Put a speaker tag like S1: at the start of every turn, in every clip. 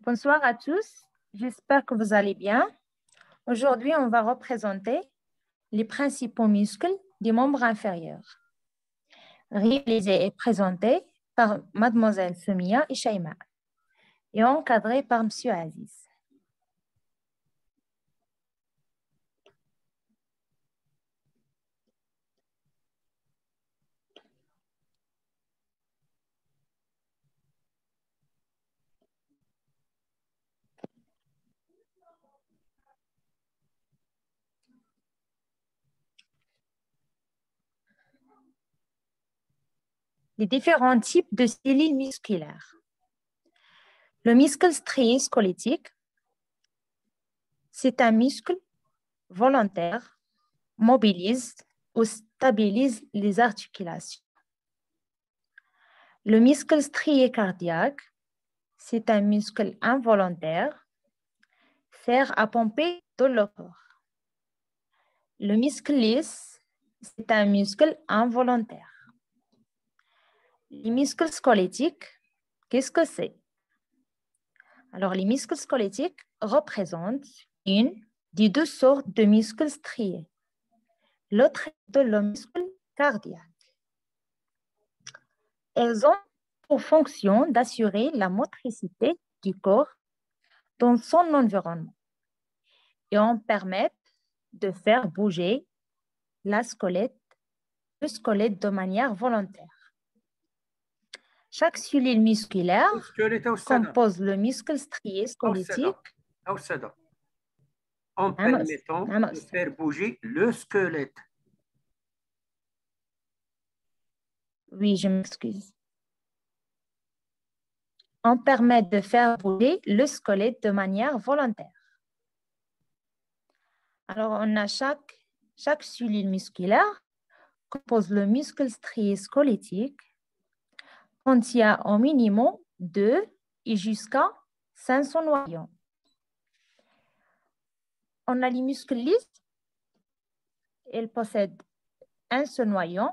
S1: Bonsoir à tous, j'espère que vous allez bien. Aujourd'hui, on va représenter les principaux muscles des membres inférieurs, réalisé et présenté par Mademoiselle Soumia Ishaïma et encadré par Monsieur Aziz. Les différents types de cellules musculaires. Le muscle strié squelettique, c'est un muscle volontaire, mobilise ou stabilise les articulations. Le muscle strié cardiaque, c'est un muscle involontaire, sert à pomper tout le corps. Le muscle lisse, c'est un muscle involontaire. Les muscles squelettiques, qu'est-ce que c'est? Alors, les muscles squelettiques représentent une des deux sortes de muscles striés. L'autre est le muscle cardiaque. Elles ont pour fonction d'assurer la motricité du corps dans son environnement et en permettent de faire bouger le squelette de manière volontaire. Chaque cellule musculaire compose le muscle strié squelettique
S2: en permettant de faire bouger le squelette.
S1: Oui, je m'excuse. On permet de faire bouger le squelette de manière volontaire. Alors, on a chaque cellule musculaire compose le muscle strié squelettique contient au minimum 2 et jusqu'à 500 noyaux. On a les muscles lisses. Ils possèdent un seul noyau.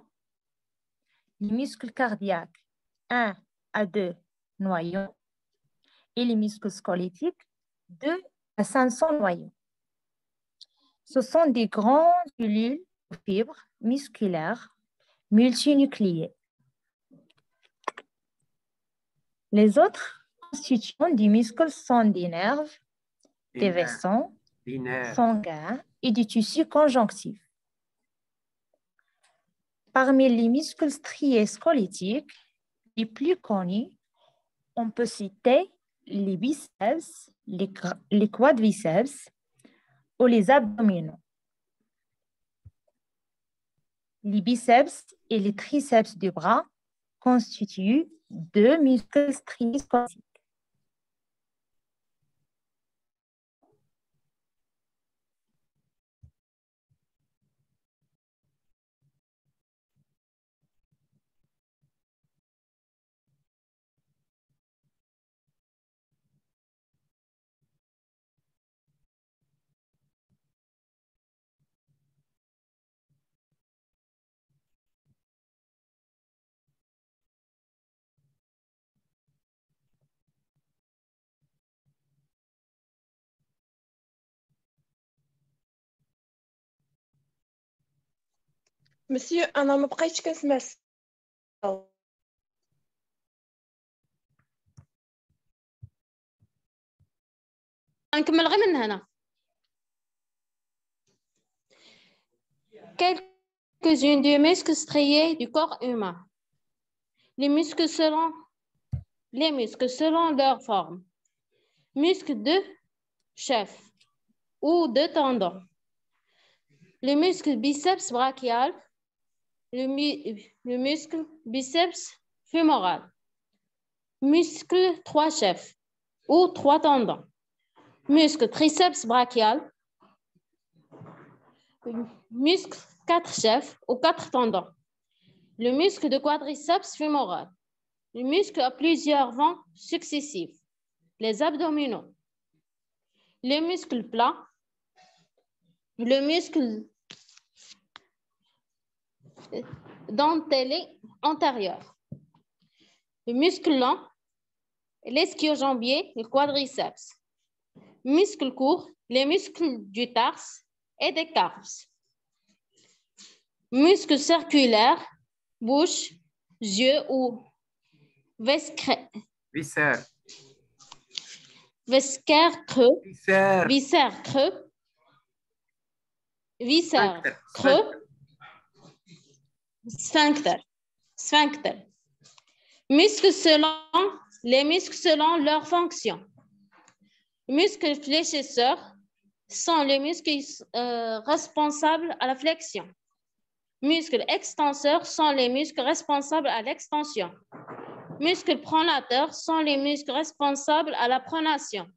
S1: Les muscles cardiaques, 1 à 2 noyaux. Et les muscles squelettiques, 2 à 500 noyaux. Ce sont des grandes cellules de fibres musculaires multinucléées. Les autres constituants des muscles sont des nerfs, des vaisseaux sanguins et du tissu conjonctif. Parmi les muscles striés squelettiques les plus connus, on peut citer les biceps, les quadriceps ou les abdominaux. Les biceps et les triceps du bras constituent deux muscles striés squelettiques.
S3: مسيو انا ما بقيتش كنسمع الصوت.
S4: نكمل غير من هنا. Quelques-unes des muscles striés du corps humain. Les muscles selon leur forme. Muscles de chef ou de tendon. Le muscle biceps brachial, le muscle biceps fémoral. Muscle 3 chefs ou 3 tendons. Muscle triceps brachial. Muscle 4 chefs ou 4 tendons. Le muscle de quadriceps fémoral. Le muscle à plusieurs vents successifs. Les abdominaux. Les muscles plats. Le muscle dentellé antérieur. Le muscle lent. l'ischio-jambier, le quadriceps. Muscles courts, les muscles du tarse et des carpes. Muscles circulaires, bouche, yeux ou viscères creux, viscères creux, viscères creux, sphincter. Les muscles selon leur fonction. Muscles fléchisseurs sont les muscles responsables à la flexion. Muscles extenseurs sont les muscles responsables à l'extension. Muscles pronateurs sont les muscles responsables à la pronation.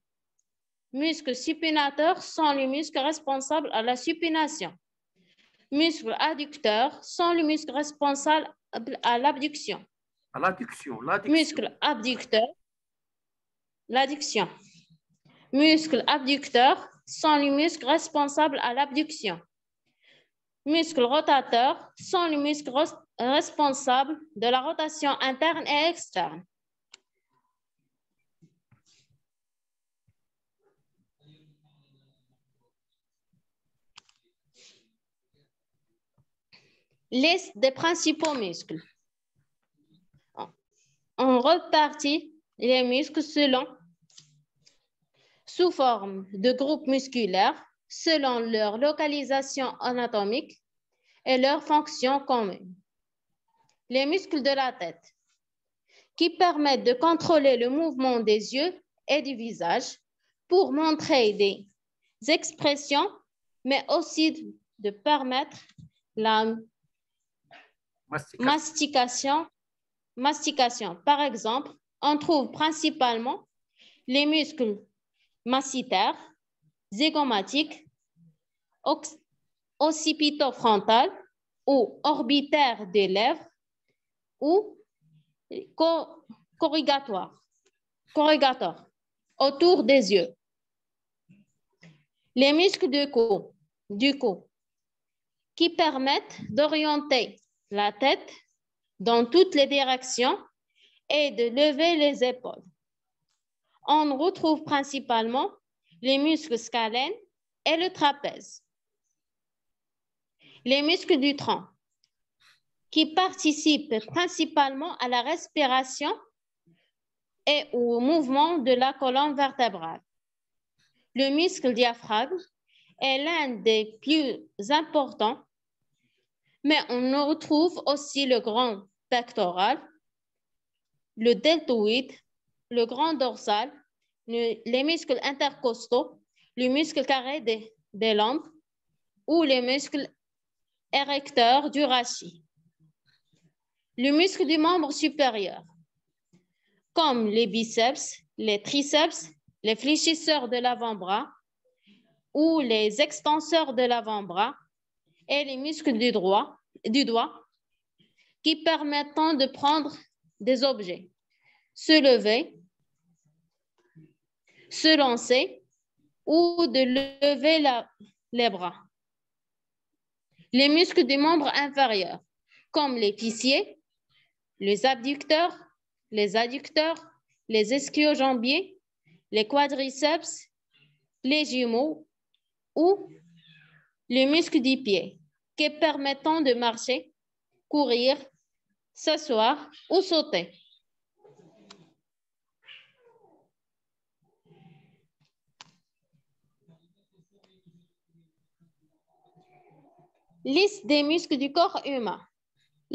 S4: Muscles supinateurs sont les muscles responsables à la supination. Muscles adducteurs sont les muscles responsables à l'abduction. Muscles abducteurs, l'adduction. Muscles abducteurs sont les muscles responsables à l'abduction. Muscles rotateurs sont les muscles responsables de la rotation interne et externe. Liste des principaux muscles. On répartit les muscles sous forme de groupes musculaires selon leur localisation anatomique et leur fonction commune. Les muscles de la tête, qui permettent de contrôler le mouvement des yeux et du visage pour montrer des expressions, mais aussi de permettre la mastication. Par exemple, on trouve principalement les muscles massétaires, zygomatiques, occipitofrontal ou orbitaire des lèvres ou corrugatoire autour des yeux. Les muscles du cou qui permettent d'orienter la tête dans toutes les directions et de lever les épaules. On retrouve principalement les muscles scalènes et le trapèze. Les muscles du tronc, qui participent principalement à la respiration et au mouvement de la colonne vertébrale. Le muscle diaphragme est l'un des plus importants, mais on retrouve aussi le grand pectoral, le deltoïde, le grand dorsal, les muscles intercostaux, le muscle carré des lombes ou les muscles érecteurs du rachis. Le muscle du membre supérieur, comme les biceps, les triceps, les fléchisseurs de l'avant-bras ou les extenseurs de l'avant-bras et les muscles du doigt qui permettent de prendre des objets, se lever, se lancer ou de lever les bras. Les muscles du membre inférieur, comme les fessiers, les abducteurs, les adducteurs, les ischio-jambiers, les quadriceps, les jumeaux ou les muscles du pied qui permettent de marcher, courir, s'asseoir ou sauter. Liste des muscles du corps humain.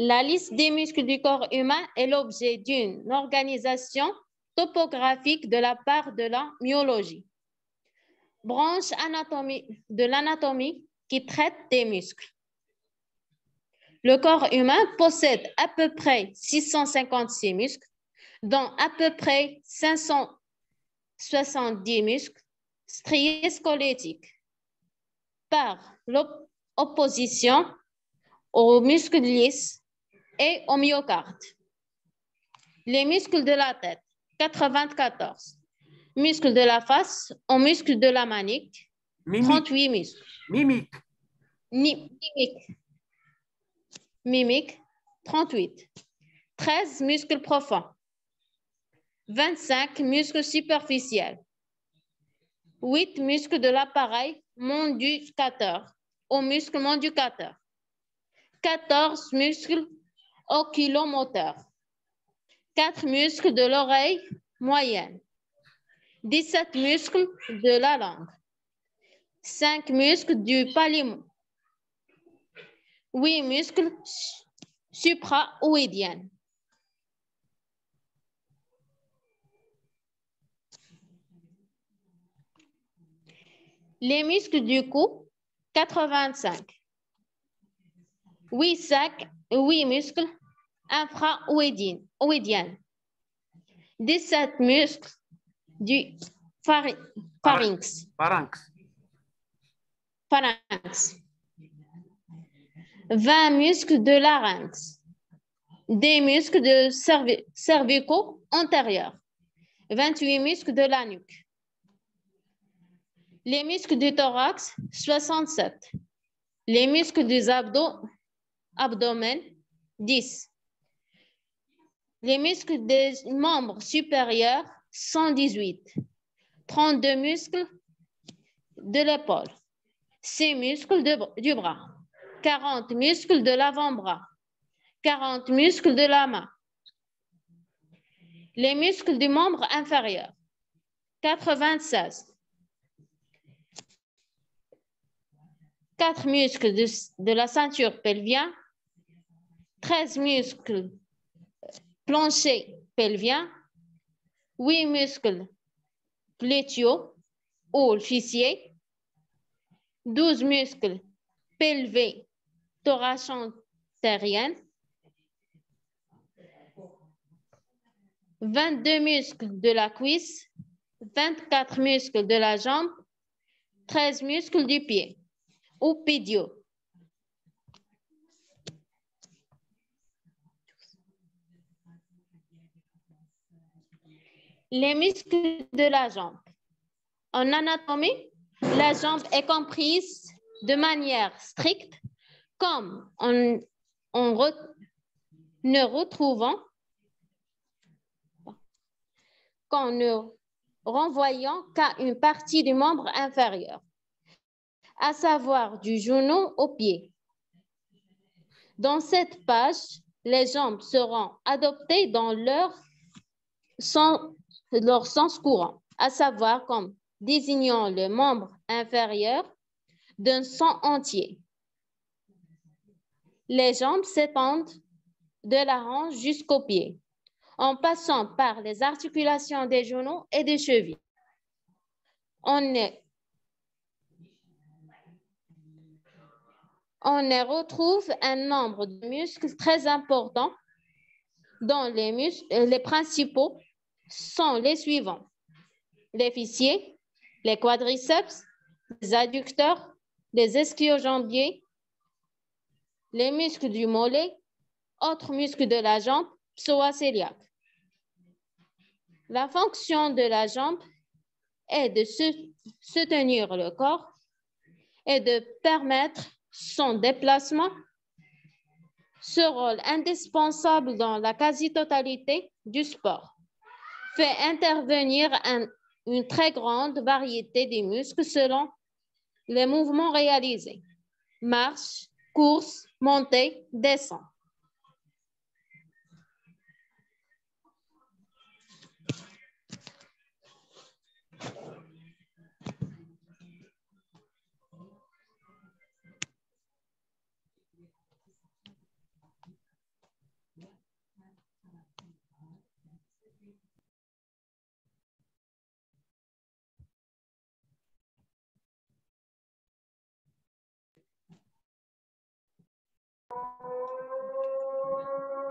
S4: La liste des muscles du corps humain est l'objet d'une organisation topographique de la part de la myologie, branche de l'anatomie qui traite des muscles. Le corps humain possède à peu près 656 muscles, dont à peu près 570 muscles striés squelettiques, par l'opposition aux muscles lisses et au myocarde. Les muscles de la tête, 94. Muscles de la face aux muscles de la manique, 38 muscles. Mimique, 38. 13 muscles profonds. 25 muscles superficiels, 8 muscles de l'appareil manducateur au muscle manducateur, 14 muscles oculomoteurs, 4 muscles de l'oreille moyenne, 17 muscles de la langue, 5 muscles du palais, 8 muscles supraoïdiens. Les muscles du cou, 85. 8 muscles infraoïdiens. 17 muscles du pharynx. 20 muscles de larynx. Des muscles de cervicaux antérieurs. 28 muscles de la nuque. Les muscles du thorax, 67. Les muscles des abdomen, 10. Les muscles des membres supérieurs, 118. 32 muscles de l'épaule. 6 muscles du bras. 40 muscles de l'avant-bras. 40 muscles de la main. Les muscles du membre inférieur, 96. 4 muscles de la ceinture pelvienne, 13 muscles plancher pelvien, 8 muscles glutéaux ou fessiers, 12 muscles pelvés thoraco-terriens, 22 muscles de la cuisse, 24 muscles de la jambe, 13 muscles du pied ou pédio. Les muscles de la jambe. En anatomie, la jambe est comprise de manière stricte comme ne renvoyant qu'à une partie du membre inférieur, à savoir du genou au pied. Dans cette page, les jambes seront adoptées dans leur sens courant, à savoir comme désignant le membre inférieur d'un sang entier. Les jambes s'étendent de la hanche jusqu'au pied, en passant par les articulations des genoux et des chevilles. On y retrouve un nombre de muscles très important, dont les principaux sont les suivants: les fessiers, les quadriceps, les adducteurs, les ischio-jambiers, les muscles du mollet, autres muscles de la jambe, psoas-iliaque. La fonction de la jambe est de soutenir le corps et de permettre son déplacement. Ce rôle indispensable dans la quasi-totalité du sport fait intervenir une très grande variété de muscles selon les mouvements réalisés: marche, course, montée, descente.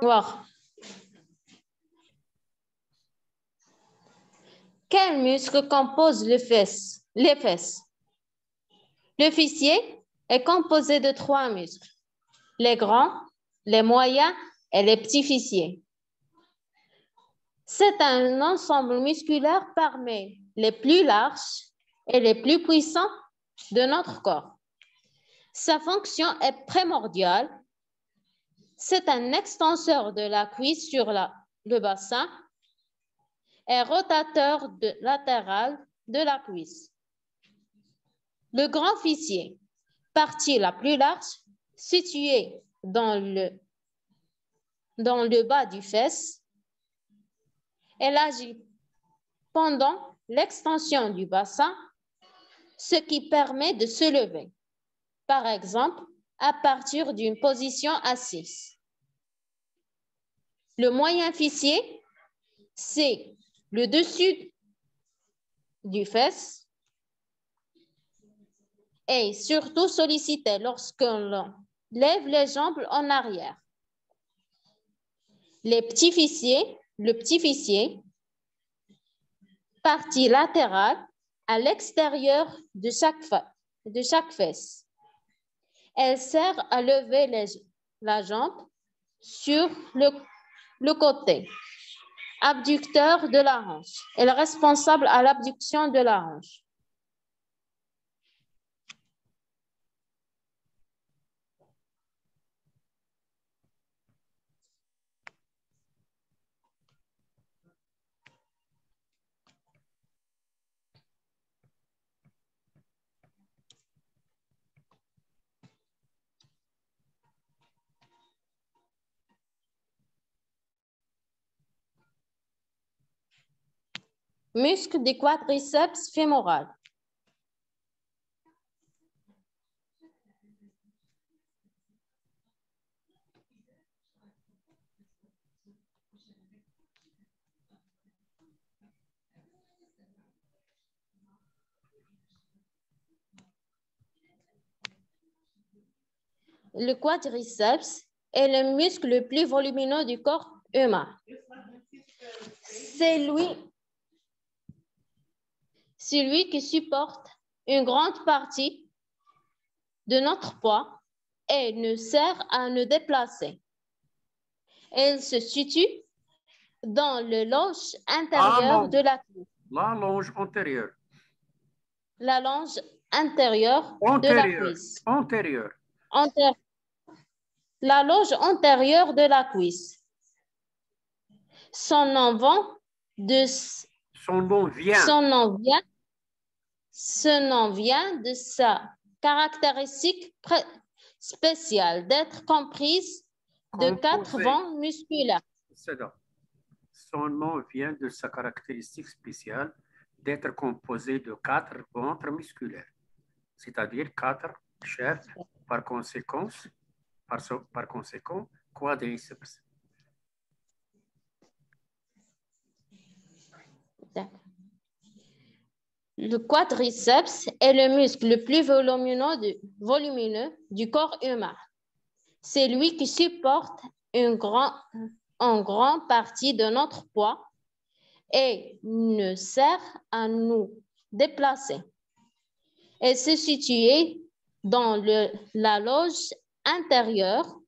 S4: Voir. Quels muscles composent les fesses? Les fesses. Le fessier est composé de 3 muscles: les grands, les moyens et les petits fessiers. C'est un ensemble musculaire parmi les plus larges et les plus puissants de notre corps. Sa fonction est primordiale. C'est un extenseur de la cuisse sur le bassin et rotateur latéral de la cuisse. Le grand fessier, partie la plus large, située dans le bas du fesse, elle agit pendant l'extension du bassin, ce qui permet de se lever, par exemple, à partir d'une position assise. Le moyen fessier, c'est le dessus du fesse et surtout sollicité lorsque l'on lève les jambes en arrière. Le petit fessier, partie latérale à l'extérieur de chaque fesse. Elle sert à lever la jambe sur le côté abducteur de la hanche. Elle est responsable à l'abduction de la hanche. Muscle du quadriceps fémoral. Le quadriceps est le muscle le plus volumineux du corps humain. C'est lui qui supporte une grande partie de notre poids et nous sert à nous déplacer. Elle se situe dans le loge intérieur de la cuisse.
S2: La longe antérieure.
S4: La longe intérieure de la cuisse.
S2: Antérieure.
S4: La loge antérieure de la cuisse. Son nom vient de sa caractéristique spéciale d'être comprise de 4 vents musculaires.
S2: Son nom vient de sa caractéristique spéciale d'être composé de 4 ventres musculaires, c'est-à-dire 4 chefs, par conséquent, quadriceps.
S4: Le quadriceps est le muscle le plus volumineux du corps humain. C'est lui qui supporte en grande partie de notre poids et nous sert à nous déplacer. Elle se situe dans la loge intérieure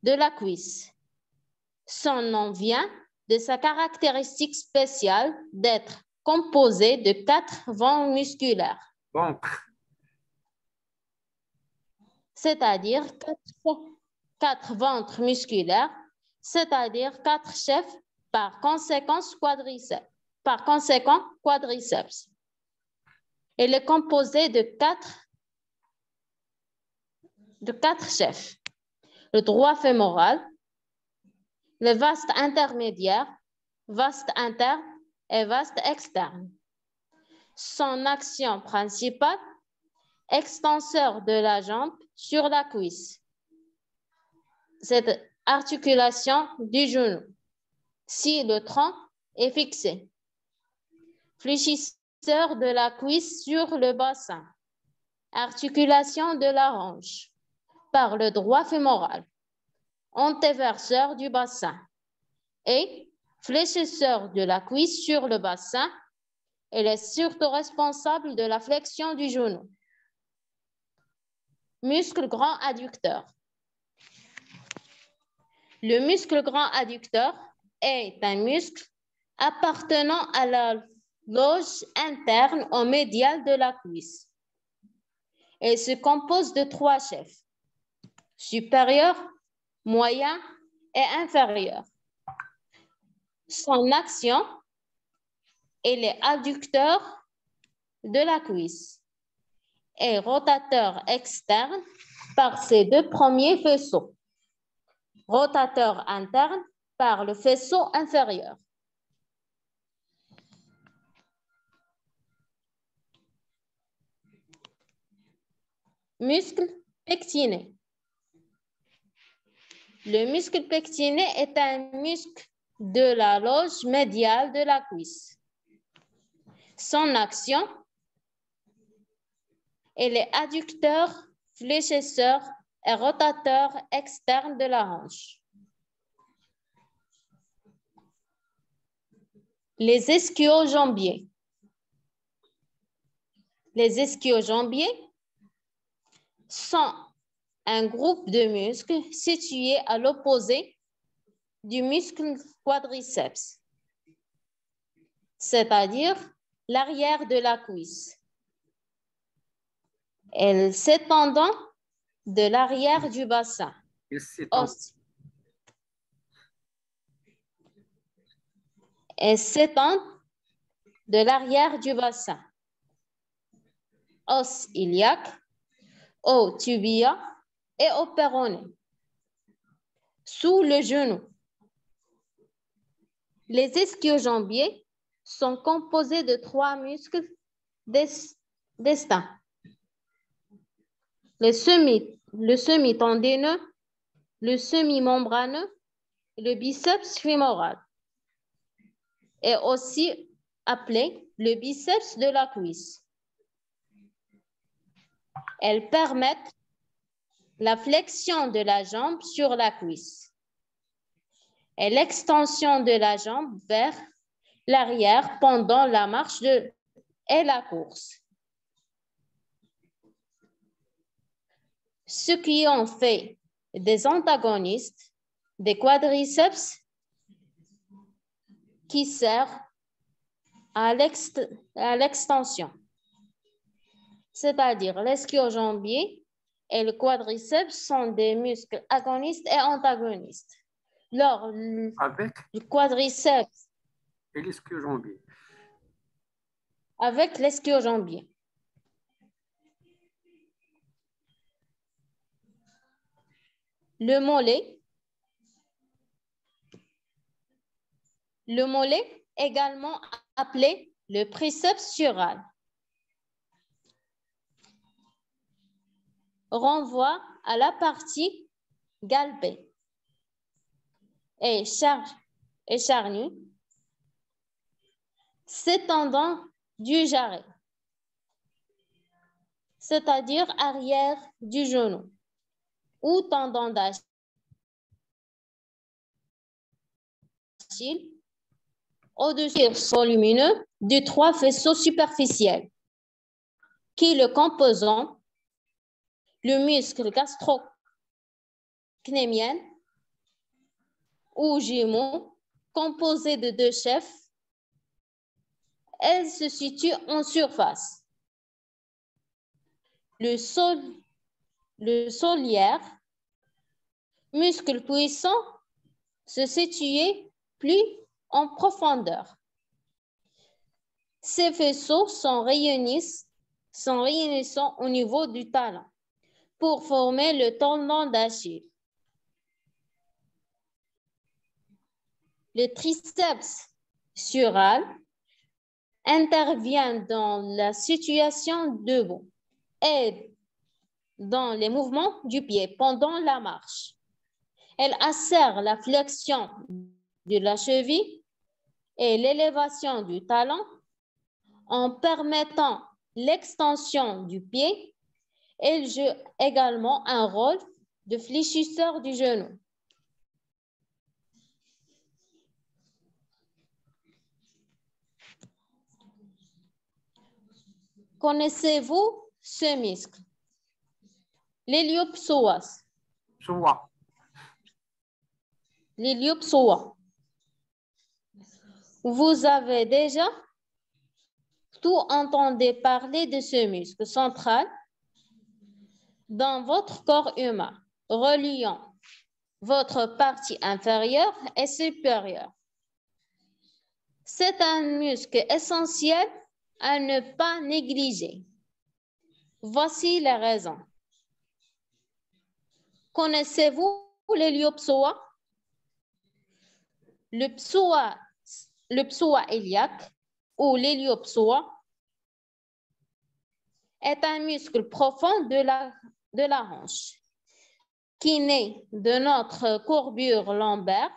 S4: de la cuisse. Son nom vient de sa caractéristique spéciale d'être composé de 4 vents musculaires. C'est-à-dire 4 ventres musculaires, c'est-à-dire 4 chefs, par conséquent quadriceps. Elle est composée de 4 chefs. Le droit fémoral, le vaste intermédiaire, vaste interne et vaste externe. Son action principale, extenseur de la jambe sur la cuisse. Cette articulation du genou, si le tronc est fixé. Fléchisseur de la cuisse sur le bassin. Articulation de la hanche par le droit fémoral. Antéverseur du bassin et fléchisseur de la cuisse sur le bassin. Elle est surtout responsable de la flexion du genou. Muscle grand adducteur. Le muscle grand adducteur est un muscle appartenant à la loge interne au médial de la cuisse. Il se compose de 3 chefs, supérieur, moyen et inférieur. son action et les adducteurs de la cuisse et rotateur externe par ces deux premiers faisceaux. Rotateur interne par le faisceau inférieur. Muscle pectiné. Le muscle pectiné est un muscle de la loge médiale de la cuisse. Son action est les adducteurs, fléchisseurs et rotateurs externes de la hanche. Les ischio-jambiers. Les ischio-jambiers sont un groupe de muscles situés à l'opposé du muscle quadriceps, c'est-à-dire l'arrière de la cuisse. Elle s'étendant de l'arrière du bassin. Elle s'étend de l'arrière du bassin. Os iliaque, au tibia et au péroné. Sous le genou. Les ischio-jambiers sont composés de 3 muscles distincts. Le semi-tendineux, le semi-membraneux, le biceps fémoral, est aussi appelé le biceps de la cuisse. Elles permettent la flexion de la jambe sur la cuisse et l'extension de la jambe vers l'arrière pendant la marche et la course. Ce qui en fait des antagonistes des quadriceps qui servent à l'extension, c'est-à-dire l'ischio-jambier et le quadriceps sont des muscles agonistes et antagonistes. Lors du quadriceps
S2: et l'ischio-jambier.
S4: Avec l'ischio-jambier. Le mollet, également appelé le triceps sural, renvoie à la partie galbée et charnue, s'étendant du jarret, c'est-à-dire arrière du genou, ou tendon d'Achille, au-dessus volumineux de 3 faisceaux superficiels qui le composant le muscle gastrocnémien ou jumeau composé de 2 chefs. Elle se situe en surface. Le soliaire, muscle puissant, se situait plus en profondeur. Ces faisceaux sont réunissants au niveau du talon pour former le tendon d'Achille. Le triceps sural intervient dans la situation debout et dans les mouvements du pied pendant la marche. Elle assère la flexion de la cheville et l'élévation du talon en permettant l'extension du pied. Elle joue également un rôle de fléchisseur du genou. Connaissez-vous ce muscle? L'héliopsoas. L'héliopsoas. Vous avez déjà tout entendu parler de ce muscle central dans votre corps humain, reliant votre partie inférieure et supérieure. C'est un muscle essentiel à ne pas négliger. Voici les raisons. Connaissez-vous l'héliopsoas? Le psoas iliaque ou l'héliopsoas est un muscle profond de la hanche qui naît de notre courbure lombaire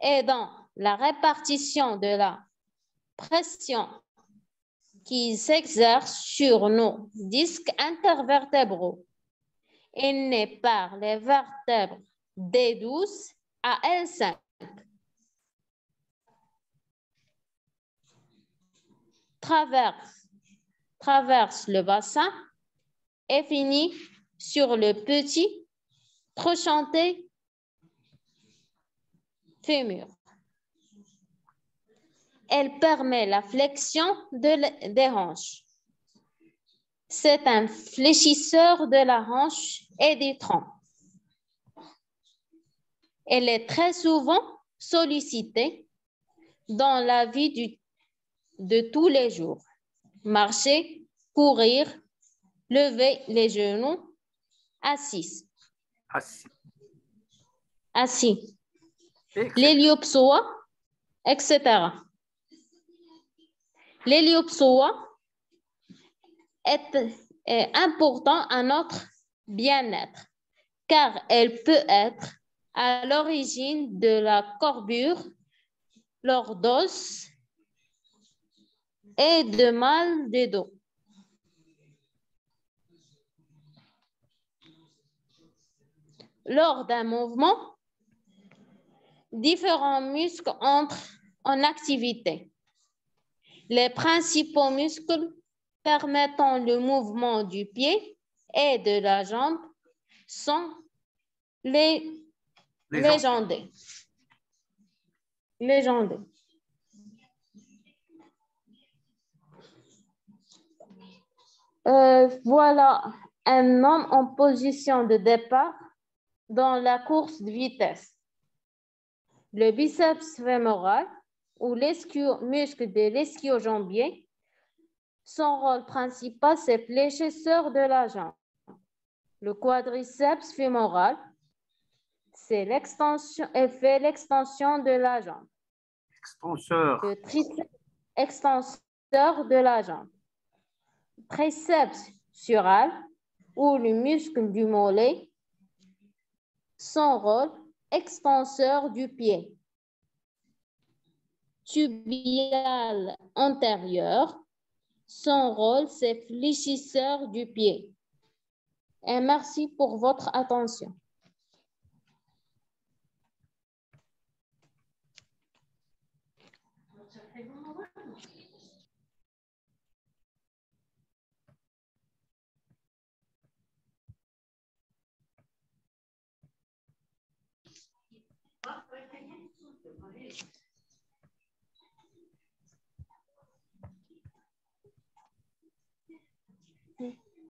S4: et dans la répartition de la pression qui s'exerce sur nos disques intervertébraux et naît par les vertèbres D12 à L5. Traverse le bassin et finit sur le petit trochanté fémur. Elle permet la flexion des hanches. C'est un fléchisseur de la hanche et des troncs. Elle est très souvent sollicitée dans la vie de tous les jours. Marcher, courir, lever les genoux, assis. L'héliopsoas, etc. L'héliopsoas est important à notre bien-être car elle peut être à l'origine de la courbure, lordose et de mal de dos. Lors d'un mouvement, différents muscles entrent en activité. Les principaux muscles permettant le mouvement du pied et de la jambe sont les jambes. Voilà un homme en position de départ dans la course de vitesse. Le biceps fémoral ou muscle de l'ischio-jambier, son rôle principal, c'est fléchisseur de la jambe. Le quadriceps fémoral, c'est l'extension de la jambe. Le triceps, extenseur de la jambe. Triceps sural ou le muscle du mollet, son rôle, extenseur du pied. Tubial antérieur, son rôle, c'est fléchisseur du pied. Et merci pour votre attention.